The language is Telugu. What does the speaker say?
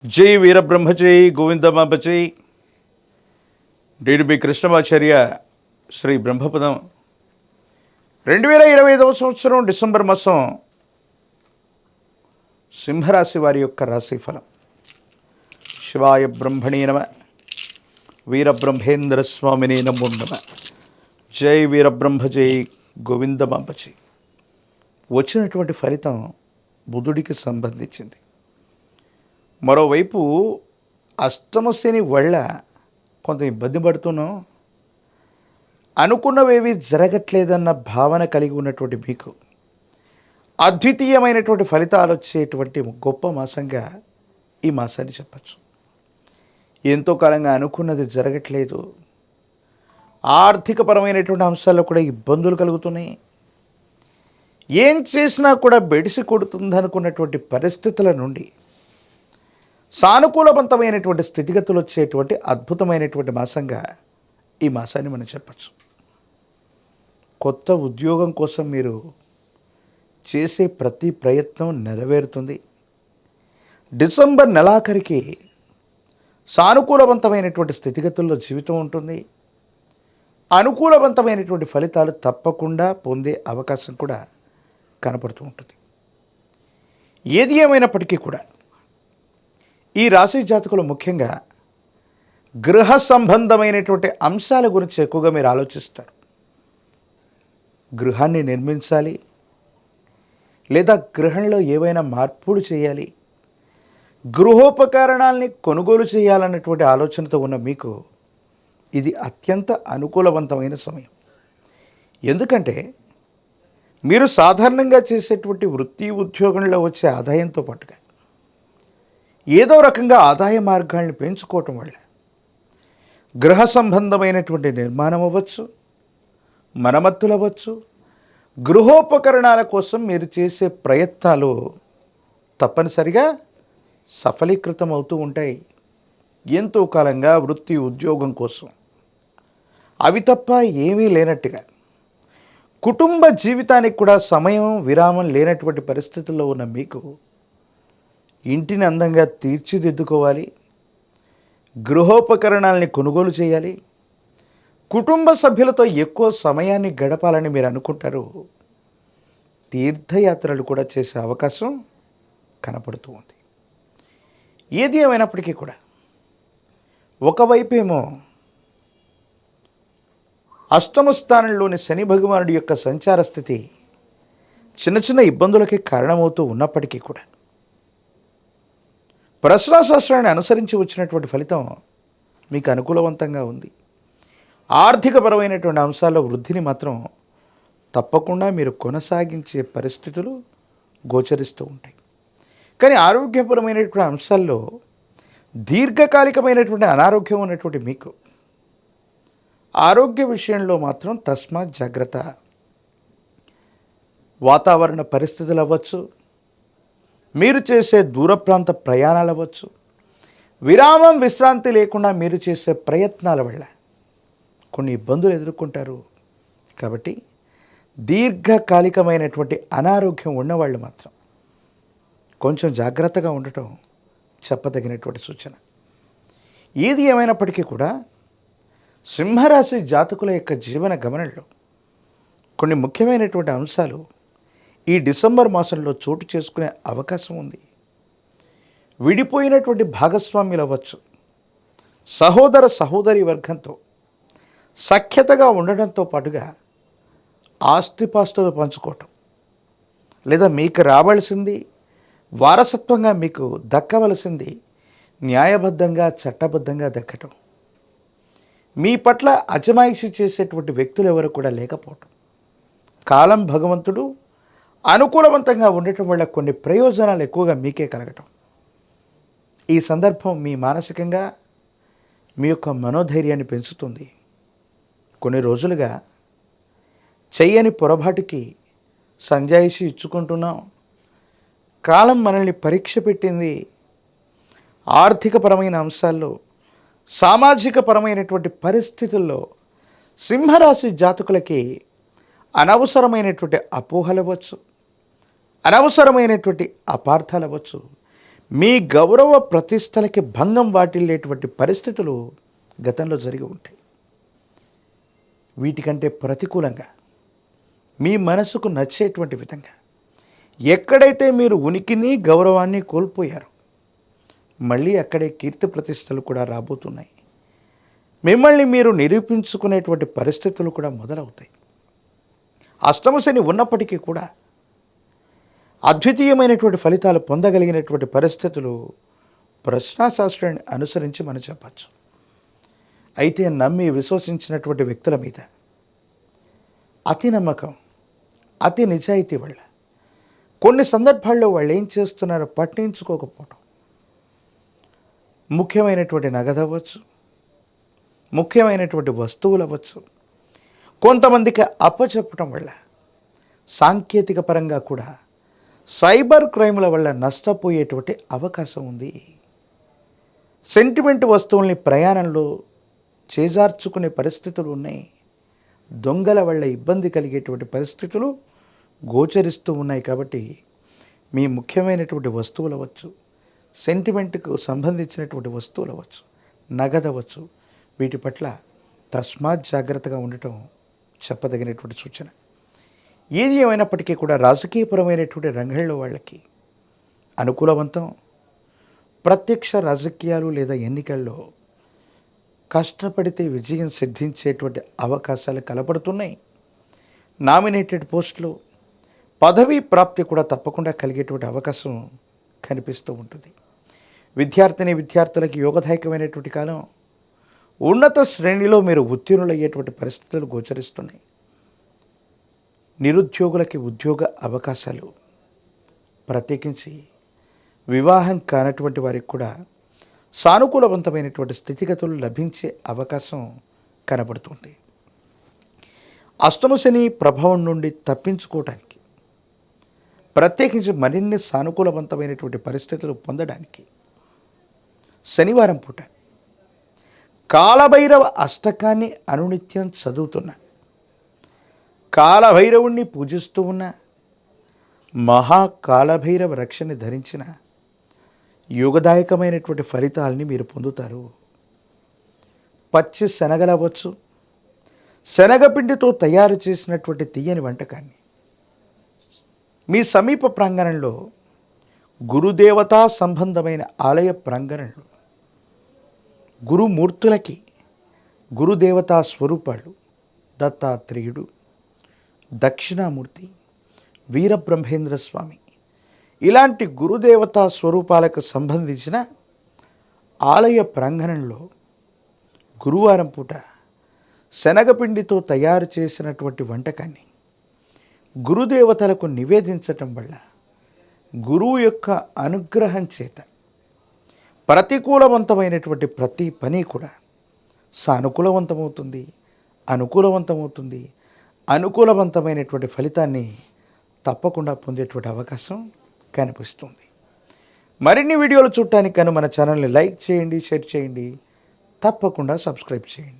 జై వీరబ్రహ్మజై గోవిందమాంబజై. డిడిబి కృష్ణమాచార్య శ్రీ బ్రహ్మపదం 2025 సంవత్సరం డిసెంబర్ మాసం సింహరాశి వారి యొక్క రాశిఫలం. శివాయ బ్రహ్మణే నమ, వీరబ్రహ్మేంద్ర స్వామినే నమో నమ. జై వీరబ్రహ్మజై గోవిందమాంబజై. వచ్చినటువంటి ఫలితం బుధుడికి సంబంధించింది. మరోవైపు అష్టమశని వల్ల కొంత ఇబ్బంది పడుతున్నాం, అనుకున్నవేవి జరగట్లేదన్న భావన కలిగి ఉన్నటువంటి మీకు అద్వితీయమైనటువంటి ఫలితాలు వచ్చేటువంటి గొప్ప మాసంగా ఈ మాసాన్ని చెప్పచ్చు. ఎంతో కాలంగా అనుకున్నది జరగట్లేదు, ఆర్థికపరమైనటువంటి అంశాల్లో కూడా ఇబ్బందులు కలుగుతున్నాయి, ఏం చేసినా కూడా బెడిసి కొడుతుంది అనుకున్నటువంటి పరిస్థితుల నుండి సానుకూలవంతమైనటువంటి స్థితిగతులు వచ్చేటువంటి అద్భుతమైనటువంటి మాసంగా ఈ మాసాన్ని మనం చెప్పచ్చు. కొత్త ఉద్యోగం కోసం మీరు చేసే ప్రతి ప్రయత్నం నెరవేరుతుంది. డిసెంబర్ నెలాఖరికి సానుకూలవంతమైనటువంటి స్థితిగతుల్లో జీవితం ఉంటుంది. అనుకూలవంతమైనటువంటి ఫలితాలు తప్పకుండా పొందే అవకాశం కూడా కనపడుతూ ఉంటుంది. ఏది ఏమైనప్పటికీ కూడా ఈ రాశి జాతకులు ముఖ్యంగా గృహ సంబంధమైనటువంటి అంశాల గురించి ఎక్కువగా మీరు ఆలోచిస్తారు. గృహాన్ని నిర్మించాలి, లేదా గృహంలో ఏవైనా మార్పులు చేయాలి, గృహోపకరణాలని కొనుగోలు చేయాలన్నటువంటి ఆలోచనతో ఉన్న మీకు ఇది అత్యంత అనుకూలవంతమైన సమయం. ఎందుకంటే మీరు సాధారణంగా చేసేటువంటి వృత్తి ఉద్యోగంలో వచ్చే ఆదాయంతో పాటుగా ఏదో రకంగా ఆదాయ మార్గాల్ని పెంచుకోవటం వల్ల గృహ సంబంధమైనటువంటి నిర్మాణం అవ్వచ్చు, మరమ్మతులు అవ్వచ్చు, గృహోపకరణాల కోసం మీరు చేసే ప్రయత్నాలు తప్పనిసరిగా సఫలీకృతం అవుతూ ఉంటాయి. ఎంతో కాలంగా వృత్తి ఉద్యోగం కోసం అవి తప్ప ఏమీ లేనట్టుగా కుటుంబ జీవితానికి కూడా సమయం విరామం లేనటువంటి పరిస్థితుల్లో ఉన్న మీకు ఇంటిని అందంగా తీర్చిదిద్దుకోవాలి, గృహోపకరణాలని కొనుగోలు చేయాలి, కుటుంబ సభ్యులతో ఎక్కువ సమయాన్ని గడపాలని మీరు అనుకుంటారు. తీర్థయాత్రలు కూడా చేసే అవకాశం కనపడుతూ ఉంది. ఏది ఏమైనప్పటికీ కూడా ఒకవైపేమో అష్టమ స్థానంలోని శని భగవానుడి యొక్క సంచార స్థితి చిన్న చిన్న ఇబ్బందులకి కారణమవుతూ ఉన్నప్పటికీ కూడా ప్రశ్నాశాస్త్రాన్ని అనుసరించి వచ్చినటువంటి ఫలితం మీకు అనుకూలవంతంగా ఉంది. ఆర్థికపరమైనటువంటి అంశాల్లో వృద్ధిని మాత్రం తప్పకుండా మీరు కొనసాగించే పరిస్థితులు గోచరిస్తూ ఉంటాయి. కానీ ఆరోగ్యపరమైనటువంటి అంశాల్లో దీర్ఘకాలికమైనటువంటి అనారోగ్యం ఉన్నటువంటి మీకు ఆరోగ్య విషయంలో మాత్రం తస్మాత్ జాగ్రత్త. వాతావరణ పరిస్థితులు అవ్వచ్చు, మీరు చేసే దూర ప్రాంత ప్రయాణాలు అవ్వచ్చు, విరామం విశ్రాంతి లేకుండా మీరు చేసే ప్రయత్నాల వల్ల కొన్ని ఇబ్బందులు ఎదుర్కొంటారు. కాబట్టి దీర్ఘకాలికమైనటువంటి అనారోగ్యం ఉన్నవాళ్ళు మాత్రం కొంచెం జాగ్రత్తగా ఉండటం చెప్పదగినటువంటి సూచన. ఏది ఏమైనప్పటికీ కూడా సింహరాశి జాతకుల యొక్క జీవన గమనంలో కొన్ని ముఖ్యమైనటువంటి అంశాలు ఈ డిసెంబర్ మాసంలో చోటు చేసుకునే అవకాశం ఉంది. విడిపోయినటువంటి భాగస్వామ్యులు అవ్వచ్చు, సహోదర సహోదరి వర్గంతో సఖ్యతగా ఉండడంతో పాటుగా ఆస్తిపాస్తులు పంచుకోవటం, లేదా మీకు రావాల్సింది వారసత్వంగా మీకు దక్కవలసింది న్యాయబద్ధంగా చట్టబద్ధంగా దక్కటం, మీ పట్ల అజమాయిషి చేసేటువంటి వ్యక్తులు ఎవరు కూడా లేకపోవటం, కాలం భగవంతుడు అనుకూలవంతంగా ఉండటం వల్ల కొన్ని ప్రయోజనాలు ఎక్కువగా మీకే కలగటం. ఈ సందర్భం మీ మానసికంగా మీ యొక్క మనోధైర్యాన్ని పెంచుతుంది. కొన్ని రోజులుగా చెయ్యని పొరపాటుకి సంజాయిషి ఇచ్చుకుంటున్నాం, కాలం మనల్ని పరీక్ష పెట్టింది. ఆర్థికపరమైన అంశాల్లో, సామాజిక పరమైనటువంటి పరిస్థితుల్లో సింహరాశి జాతకులకి అనవసరమైనటువంటి అపోహలు అవ్వచ్చు, అనవసరమైనటువంటి అపార్థాలు అవ్వచ్చు, మీ గౌరవ ప్రతిష్టలకి భంగం వాటిల్లేటువంటి పరిస్థితులు గతంలో జరిగి ఉంటాయి. వీటికంటే ప్రతికూలంగా మీ మనసుకు నచ్చేటువంటి విధంగా ఎక్కడైతే మీరు ఉనికిని గౌరవాన్ని కోల్పోయారో మళ్ళీ అక్కడే కీర్తి ప్రతిష్టలు కూడా రాబోతున్నాయి. మిమ్మల్ని మీరు నిరూపించుకునేటువంటి పరిస్థితులు కూడా మొదలవుతాయి. అష్టమ శని ఉన్నప్పటికీ కూడా అద్వితీయమైనటువంటి ఫలితాలు పొందగలిగినటువంటి పరిస్థితులు ప్రశ్నాశాస్త్రాన్ని అనుసరించి మనం చెప్పచ్చు. అయితే నమ్మి విశ్వసించినటువంటి వ్యక్తుల మీద అతి నమ్మకం, అతి నిజాయితీ వల్ల కొన్ని సందర్భాల్లో వాళ్ళు ఏం చేస్తున్నారో పట్టించుకోకపోవడం, ముఖ్యమైనటువంటి నగదు అవ్వచ్చు, ముఖ్యమైనటువంటి వస్తువులు అవ్వచ్చు, కొంతమందికి అప్పచెప్పటం వల్ల సాంకేతిక పరంగా కూడా సైబర్ క్రైముల వల్ల నష్టపోయేటువంటి అవకాశం ఉంది. సెంటిమెంట్ వస్తువుల్ని ప్రయాణంలో చేజార్చుకునే పరిస్థితులు ఉన్నాయి. దొంగల వల్ల ఇబ్బంది కలిగేటువంటి పరిస్థితులు గోచరిస్తూ ఉన్నాయి. కాబట్టి మీ ముఖ్యమైనటువంటి వస్తువులు అవ్వచ్చు, సెంటిమెంట్కు సంబంధించినటువంటి వస్తువులు అవ్వచ్చు, నగదవచ్చు, వీటి పట్ల తస్మాత్ జాగ్రత్తగా ఉండటం చెప్పదగినటువంటి సూచన. ఏది ఏమైనప్పటికీ కూడా రాజకీయపరమైనటువంటి రంగంలో వాళ్ళకి అనుకూలవంతం. ప్రత్యక్ష రాజకీయాలు లేదా ఎన్నికల్లో కష్టపడితే విజయం సిద్ధించేటువంటి అవకాశాలు కనపడుతున్నాయి. నామినేటెడ్ పోస్టులు, పదవీ ప్రాప్తి కూడా తప్పకుండా కలిగేటువంటి అవకాశం కనిపిస్తూ ఉంటుంది. విద్యార్థులకి యోగదాయకమైనటువంటి కాలం. ఉన్నత శ్రేణిలో మీరు ఉత్తీర్ణులయ్యేటువంటి పరిస్థితులు గోచరిస్తున్నాయి. నిరుద్యోగులకి ఉద్యోగ అవకాశాలు, ప్రత్యేకించి వివాహం కానటువంటి వారికి కూడా సానుకూలవంతమైనటువంటి స్థితిగతులు లభించే అవకాశం కనబడుతుంది. అష్టమ శని ప్రభావం నుండి తప్పించుకోవడానికి, ప్రత్యేకించి మరిన్ని సానుకూలవంతమైనటువంటి పరిస్థితులు పొందడానికి శనివారం పూట కాలభైరవ అష్టకాన్ని అనునిత్యం చదువుతున్నా, కాలభైరవుణ్ణి పూజిస్తూ ఉన్న, మహాకాలభైరవ రక్షని ధరించిన యోగదాయకమైనటువంటి ఫలితాలని మీరు పొందుతారు. పచ్చి శనగలవచ్చు, శనగపిండితో తయారు చేసినటువంటి తీయని వంటకాన్ని మీ సమీప ప్రాంగణంలో గురుదేవతా సంబంధమైన ఆలయ ప్రాంగణంలో గురుమూర్తులకి గురుదేవతా స్వరూపాలు దత్తాత్రేయుడు, దక్షిణామూర్తి, వీరబ్రహ్మేంద్ర స్వామి ఇలాంటి గురుదేవతా స్వరూపాలకు సంబంధించిన ఆలయ ప్రాంగణంలో గురువారం పూట శనగపిండితో తయారు చేసినటువంటి వంటకాన్ని గురుదేవతలకు నివేదించటం వల్ల గురువు యొక్క అనుగ్రహం చేత ప్రతికూలవంతమైనటువంటి ప్రతి పని కూడా సానుకూలవంతమవుతుంది, అనుకూలవంతమైనటువంటి ఫలితాన్ని తప్పకుండా పొందేటువంటి అవకాశం కనిపిస్తుంది. మరిన్ని వీడియోలు చూడటానికి మన ఛానల్ని లైక్ చేయండి, షేర్ చేయండి, తప్పకుండా సబ్స్క్రైబ్ చేయండి.